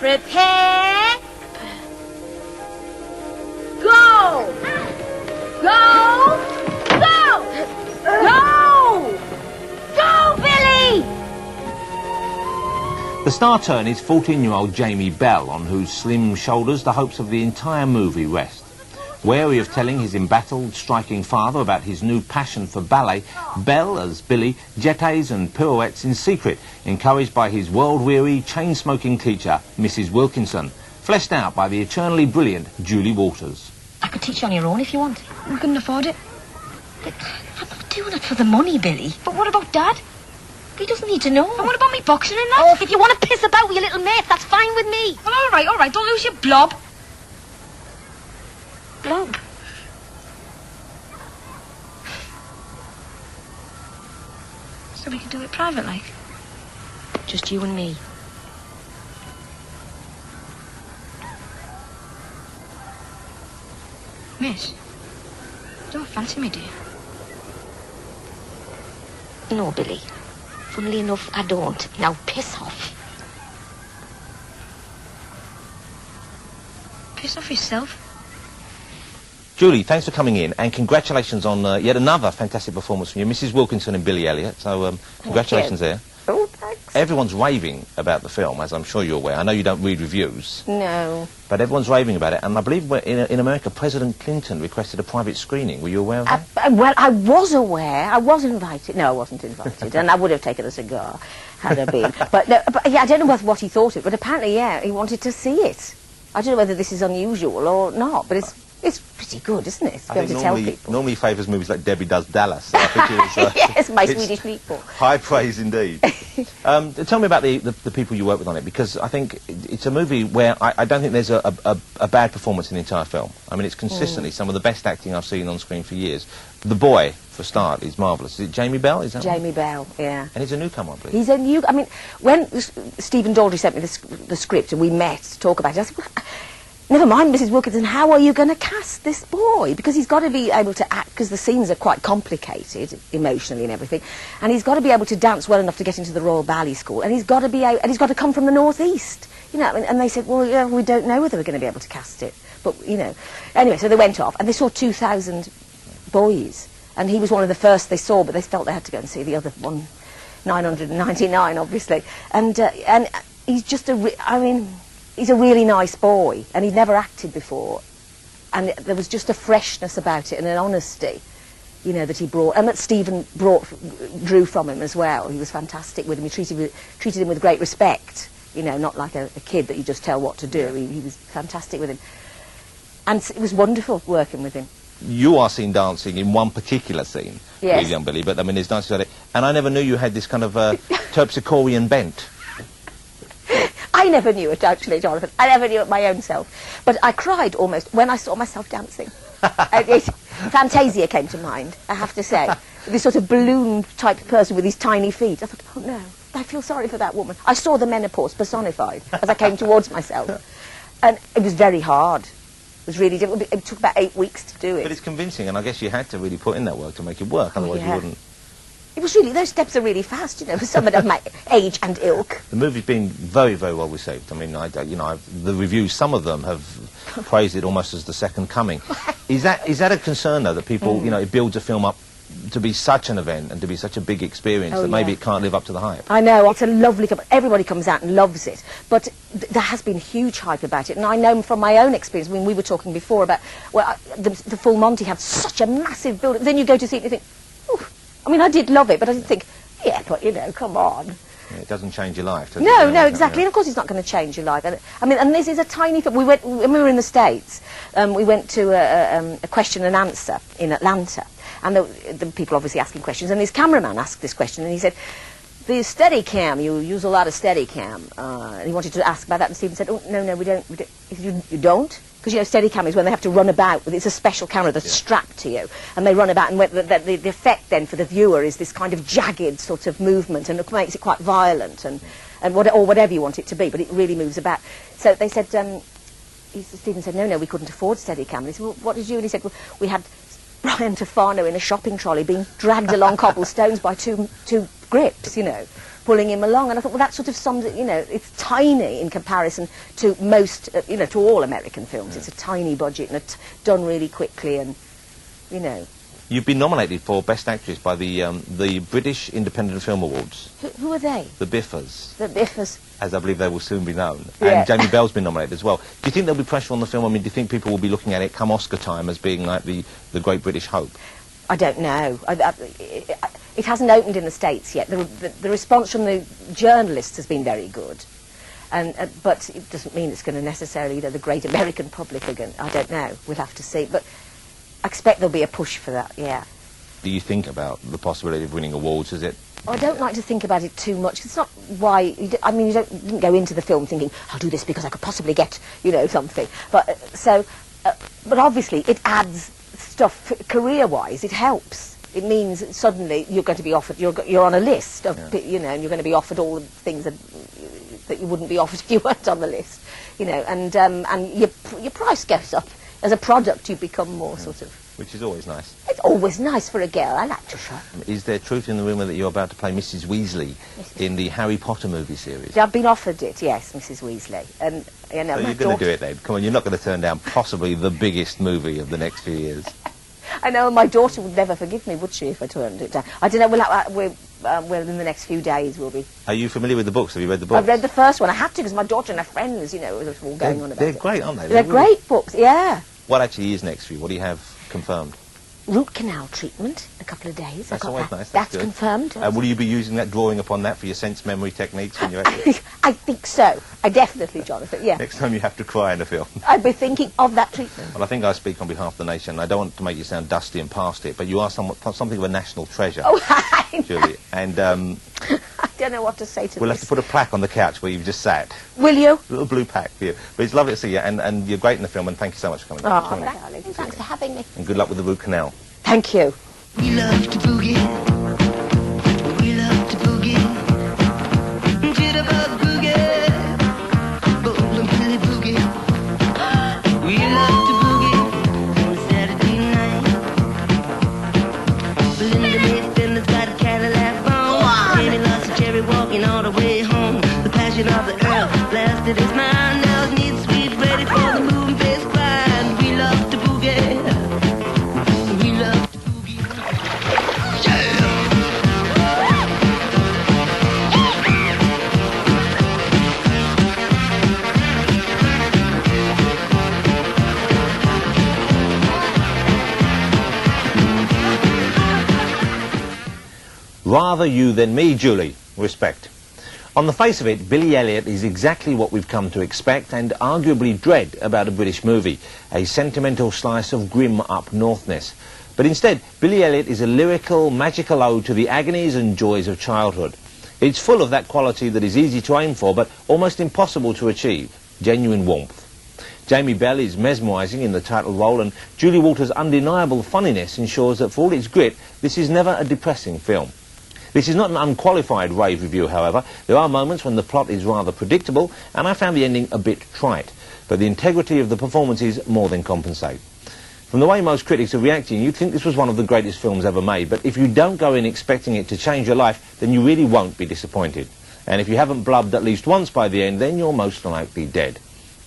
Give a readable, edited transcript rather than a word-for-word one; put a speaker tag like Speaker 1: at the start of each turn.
Speaker 1: Prepare. Go! Go! Go! Go! Go, Billy!
Speaker 2: The star turn is 14-year-old Jamie Bell, on whose slim shoulders the hopes of the entire movie rest. Wary of telling his embattled, striking father about his new passion for ballet, Bell, as Billy, jetés and pirouettes in secret, encouraged by his world-weary, chain-smoking teacher, Mrs. Wilkinson, fleshed out by the eternally brilliant Julie Walters.
Speaker 3: I could teach you on your own if you want. We couldn't afford it. But I'm not doing it for the money, Billy. But what about Dad? He doesn't need to know. And what about me boxing and that? Oh, if you want to piss about with your little mate, that's fine with me.
Speaker 1: Well, all right, don't lose your blob.
Speaker 3: Blob?
Speaker 1: So we can do it private, like?
Speaker 3: Just you and me.
Speaker 1: Miss, you don't fancy me, do you?
Speaker 3: No, Billy. Funnily enough, I don't. Now, piss off.
Speaker 1: Piss off yourself.
Speaker 2: Julie, thanks for coming in, and congratulations on yet another fantastic performance from you, Mrs. Wilkinson and Billy Elliot. So, congratulations there.
Speaker 3: Oh, thanks.
Speaker 2: Everyone's raving about the film, as I'm sure you're aware. I know you don't read reviews.
Speaker 3: No.
Speaker 2: But everyone's raving about it, and I believe in America, President Clinton requested a private screening. Were you aware of that?
Speaker 3: Well, I was aware. I was invited. No, I wasn't invited, and I would have taken a cigar had I been. But, no, but yeah, I don't know what he thought of it, but apparently, yeah, he wanted to see it. I don't know whether this is unusual or not, but it's pretty good, isn't it? To be able to tell people.
Speaker 2: Normally he favours movies like Debbie Does Dallas. So I think it was,
Speaker 3: yes, my Swedish people.
Speaker 2: High praise indeed. Tell me about the people you work with on it, because I think it's a movie where I don't think there's a bad performance in the entire film. I mean, it's consistently some of the best acting I've seen on screen for years. The boy, for a start, is marvellous. Is it Jamie Bell? Is that
Speaker 3: Jamie Bell, yeah.
Speaker 2: And he's a newcomer, I believe.
Speaker 3: He's a new... I mean, when Stephen Daldry sent me the script and we met to talk about it, I said, well, never mind, Mrs. Wilkinson, how are you going to cast this boy? Because he's got to be able to act, because the scenes are quite complicated, emotionally and everything, and he's got to be able to dance well enough to get into the Royal Ballet School, and he's got to be and he's got to come from the North East, you know. And they said, well, yeah, we don't know whether we're going to be able to cast it, but you know. Anyway, so they went off, and they saw 2,000 boys, and he was one of the first they saw, but they felt they had to go and see the other 999, obviously, and he's just he's a really nice boy, and he'd never acted before, and there was just a freshness about it and an honesty, you know, that he brought, and that Stephen drew from him as well. He was fantastic with him. He treated him with great respect, you know, not like a kid that you just tell what to do. He was fantastic with him, and it was wonderful working with him.
Speaker 2: You are seen dancing in one particular scene,
Speaker 3: yes,
Speaker 2: with young Billy, but I mean, there's dances at it, and I never knew you had this kind of terpsichorean bent.
Speaker 3: I never knew it, actually, Jonathan. I never knew it my own self. But I cried almost when I saw myself dancing. Fantasia came to mind, I have to say. This sort of balloon-type person with these tiny feet. I thought, oh, no, I feel sorry for that woman. I saw the menopause personified as I came towards myself. And it was very hard. It was really difficult. It took about 8 weeks to do it.
Speaker 2: But it's convincing, and I guess you had to really put in that work to make it work, otherwise you wouldn't.
Speaker 3: It was really, those steps are really fast, you know, for someone of my age and ilk.
Speaker 2: The movie's been very, very well received. I mean, the reviews, some of them have praised it almost as the second coming. Is that a concern, though, that people, you know, it builds a film up to be such an event and to be such a big experience that maybe it can't live up to the hype? I know, it's a lovely film. Everybody comes out and loves it. But there has been huge hype about it. And I know from my own experience, when we were talking before about, well, the Full Monty had such a massive build-up. Then you go to see it and you think, ooh. I mean, I did love it, but I did think, yeah, but, you know, come on. Yeah, it doesn't change your life, does it? No, exactly. And of course it's not going to change your life. And, I mean, and this is a tiny film. When we were in the States, we went to a question and answer in Atlanta. And the people obviously asking questions. And this cameraman asked this question, and he said, the Steadicam, you use a lot of Steadicam. And he wanted to ask about that, and Stephen said, oh, no, we don't. He said, you don't? Because, you know, Steadicam is when they have to run about. It's a special camera that's strapped to you. And they run about, and the effect then for the viewer is this kind of jagged sort of movement, and it makes it quite violent, or whatever you want it to be, but it really moves about. So they said, Stephen said, no, we couldn't afford Steadicam. And he said, well, what did you? And he said, well, we had Brian Tofano in a shopping trolley being dragged along cobblestones by two
Speaker 3: scripts, you know, pulling him along. And I thought, well, that sort of sums it, you know, it's tiny in comparison to most, you know, to all American films. It's a tiny budget and it's done really quickly and, you know.
Speaker 2: You've been nominated for Best Actress by the British Independent Film Awards.
Speaker 3: Who are they?
Speaker 2: The Biffers.
Speaker 3: The Biffers.
Speaker 2: As I believe they will soon be known.
Speaker 3: Yeah.
Speaker 2: And Jamie Bell's been nominated as well. Do you think there'll be pressure on the film? I mean, do you think people will be looking at it come Oscar time as being like the Great British Hope?
Speaker 3: I don't know. It hasn't opened in the States yet. The response from the journalists has been very good. But it doesn't mean it's going to necessarily, you know, the great American public are going. I don't know. We'll have to see. But I expect there'll be a push for that, yeah.
Speaker 2: Do you think about the possibility of winning awards? Is it?
Speaker 3: I don't like to think about it too much. It's not why. I mean, you didn't go into the film thinking, I'll do this because I could possibly get, you know, something. But but obviously it adds stuff career-wise. It helps. It means suddenly you're going to be offered. You're on a list of, you know, and you're going to be offered all the things that you wouldn't be offered if you weren't on the list, you know. And your price goes up. As a product, you become more sort of...
Speaker 2: Which is always nice.
Speaker 3: It's always nice for a girl. I like to shop.
Speaker 2: Is there truth in the rumour that you're about to play Mrs. Weasley in the Harry Potter movie series?
Speaker 3: I've been offered it, yes, Mrs. Weasley. And, you know,
Speaker 2: So you're going to do it then? Come on, you're not going to turn down possibly the biggest movie of the next few years.
Speaker 3: I know, my daughter would never forgive me, would she, if I turned it down? I don't know, we're in the next few days we'll be...
Speaker 2: Are you familiar with the books? Have you read the books?
Speaker 3: I've read the first one. I had to because my daughter and her friends, you know, were all going on about it.
Speaker 2: They're great, aren't they?
Speaker 3: They're great books, yeah.
Speaker 2: What actually is next for you? What do you have confirmed?
Speaker 3: Root canal treatment, a couple of days.
Speaker 2: That's always nice.
Speaker 3: That's
Speaker 2: good.
Speaker 3: confirmed.
Speaker 2: And will you be using that, drawing upon that for your sense memory techniques when you're actually...
Speaker 3: I think so. I definitely, Jonathan, yeah.
Speaker 2: Next time you have to cry in a film.
Speaker 3: I'd be thinking of that treatment.
Speaker 2: Well, I think I speak on behalf of the nation. I don't want to make you sound dusty and past it, but you are something of a national treasure, Julie. And
Speaker 3: I don't know what to say to
Speaker 2: we'll
Speaker 3: this.
Speaker 2: have to put a plaque on the couch where you've just sat.
Speaker 3: Will you?
Speaker 2: A little blue plaque for you. But it's lovely to see you, and you're great in the film, and thank you so much for coming.
Speaker 3: Oh, darling, thanks for having me.
Speaker 2: And good luck with the root canal.
Speaker 3: Thank you.
Speaker 4: We love to boogie. We love to boogie. Jitterbug boogie. Bowling Billy boogie. We love to boogie on Saturday night. Belinda Mayfinder's got a Cadillac bone. Amy lost a cherry walking all the way home. The passion of the earth blasted his mind. Now it needs sweet ready for the moving face grind. We love to boogie. We love to boogie.
Speaker 2: Rather you than me, Julie. Respect. On the face of it, Billy Elliot is exactly what we've come to expect and arguably dread about a British movie, a sentimental slice of grim up-northness. But instead, Billy Elliot is a lyrical, magical ode to the agonies and joys of childhood. It's full of that quality that is easy to aim for, but almost impossible to achieve, genuine warmth. Jamie Bell is mesmerising in the title role, and Julie Walters' undeniable funniness ensures that for all its grit, this is never a depressing film. This is not an unqualified rave review, however. There are moments when the plot is rather predictable, and I found the ending a bit trite. But the integrity of the performances more than compensate. From the way most critics are reacting, you'd think this was one of the greatest films ever made, but if you don't go in expecting it to change your life, then you really won't be disappointed. And if you haven't blubbed at least once by the end, then you're most likely dead.